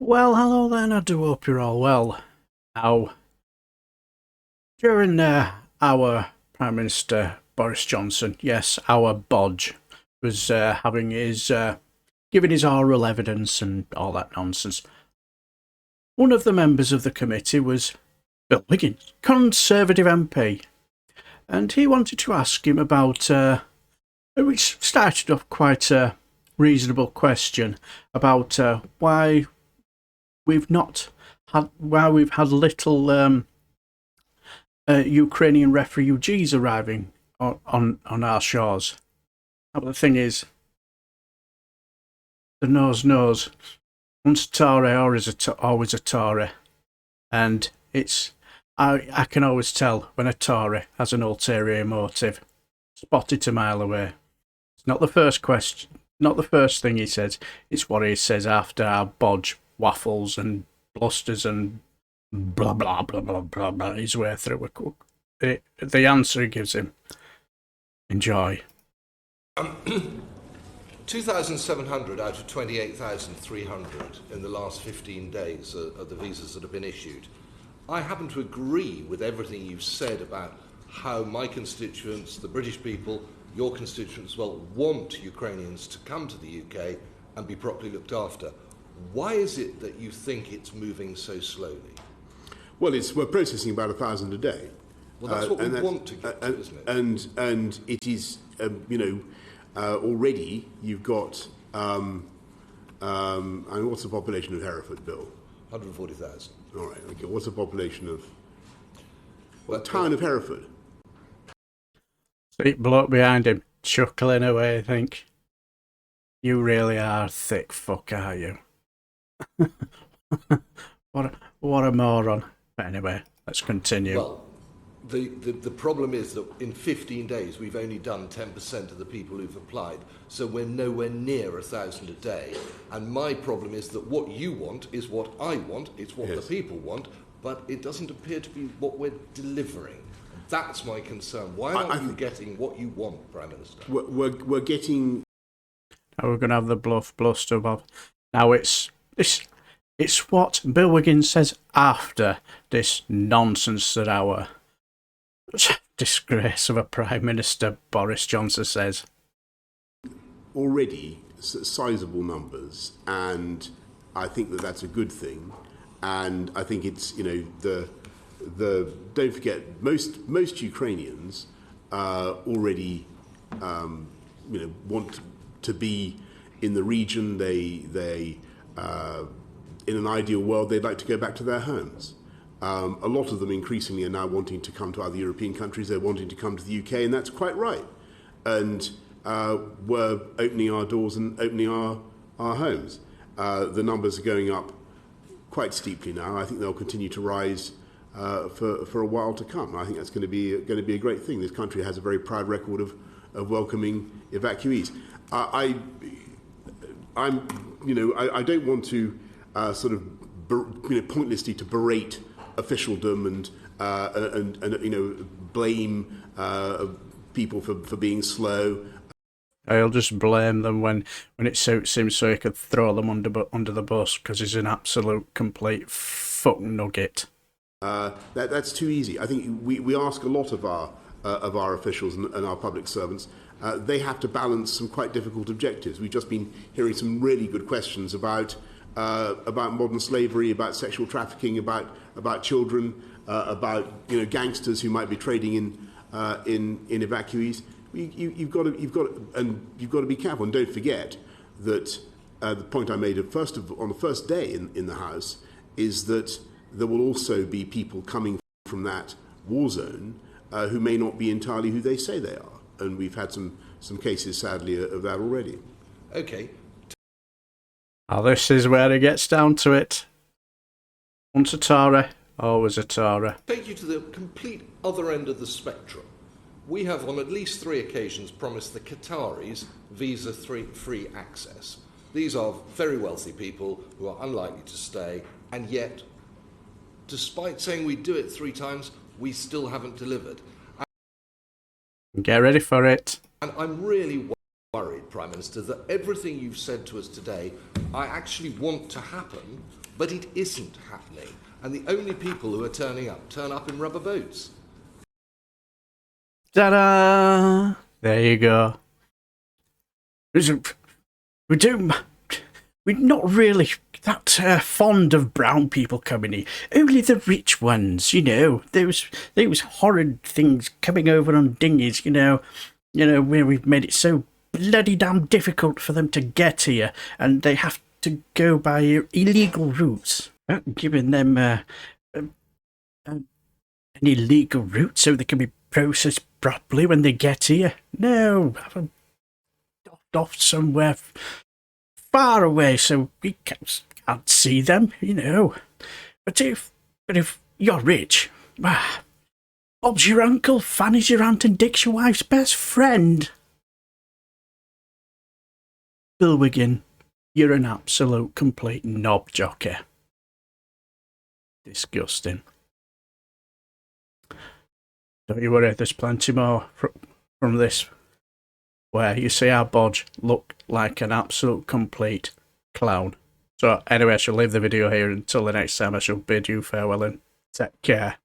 Well, hello then. I do hope you're all well. Now, during our Prime Minister Boris Johnson, yes, our Bodge, was having his giving his oral evidence and all that nonsense. One of the members of the committee was Bill Wiggin, Conservative MP, and he wanted to ask him about, which started off quite a reasonable question about why we've had little Ukrainian refugees arriving on our shores. But the thing is, the nose knows. Once a Tory, always a Tory, and I can always tell when a Tory has an ulterior motive. Spot it a mile away. It's not the first question, not the first thing he says. It's what he says after our bodge waffles and blusters and blah blah blah blah blah blah his way through the answer he gives him. Enjoy. 2,700 out of 28,300 in the last 15 days are the visas that have been issued. I happen to agree with everything you've said about how my constituents, the British people, your constituents as well, want Ukrainians to come to the UK and be properly looked after. Why is it that you think it's moving so slowly? Well, we're processing about 1,000 a day. Well, that's what we want to get to, isn't it? And it is, already you've got, and what's the population of Hereford, Bill? 140,000. All right, okay. What's the population of the town of Hereford? Sweet bloke behind him, chuckling away, I think. You really are a thick fuck, are you? what a moron. But anyway, let's continue. Well, the problem is that in 15 days we've only done 10% of the people who've applied, so we're nowhere near 1,000 a day. And my problem is that what you want is what I want, it's what the people want, but it doesn't appear to be what we're delivering. That's my concern. Why aren't you getting what you want, Prime Minister? We're getting... Now we're going to have the bluster, Bob. Now it's what Bill Wiggin says after this nonsense that our disgrace of a Prime Minister Boris Johnson says. Already sizable numbers, and I think that that's a good thing. And I think it's, don't forget, most Ukrainians already, want to be in the region. They in an ideal world, they'd like to go back to their homes. A lot of them increasingly are now wanting to come to other European countries. They're wanting to come to the UK, and that's quite right. And we're opening our doors and opening our homes. The numbers are going up quite steeply now. I think they'll continue to rise for a while to come. I think that's going to be a great thing. This country has a very proud record of welcoming evacuees. I don't want to pointlessly to berate officialdom and blame people for being slow. I'll just blame them when it suits him, so he could throw them under the bus because he's an absolute complete fuck nugget. That's too easy. I think we ask a lot of our officials and our public servants. They have to balance some quite difficult objectives. We've just been hearing some really good questions about modern slavery, about sexual trafficking, about children, about gangsters who might be trading in evacuees. You've got to be careful, and don't forget that the point I made on the first day in the House is that there will also be people coming from that war zone who may not be entirely who they say they are, and we've had some cases, sadly, of that already. Okay. Now this is where it gets down to it. Once a Tory, always a Tory. Take you to the complete other end of the spectrum. We have on at least 3 occasions promised the Qataris visa-free access. These are very wealthy people who are unlikely to stay, and yet, despite saying we do it 3 times, we still haven't delivered. Get ready for it. And I'm really worried, Prime Minister, that everything you've said to us today, I actually want to happen, But it isn't happening. And the only people who are turn up in rubber boots. Ta-da! There you go. We're not really that fond of brown people coming here. Only the rich ones, you know. There was horrid things coming over on dinghies, you know, where we've made it so bloody damn difficult for them to get here, and they have to go by illegal routes. Giving them an illegal route so they can be processed properly when they get here. No, have them off somewhere far away so we can't see them, you know. But if you're rich, Bob's your uncle, Fanny's your aunt, and Dick's your wife's best friend. Bill Wiggin, you're an absolute complete knob jockey. Disgusting. Don't you worry, there's plenty more from this, where you see our Bodge look like an absolute complete clown. So anyway, I shall leave the video here. Until the next time, I shall bid you farewell and take care.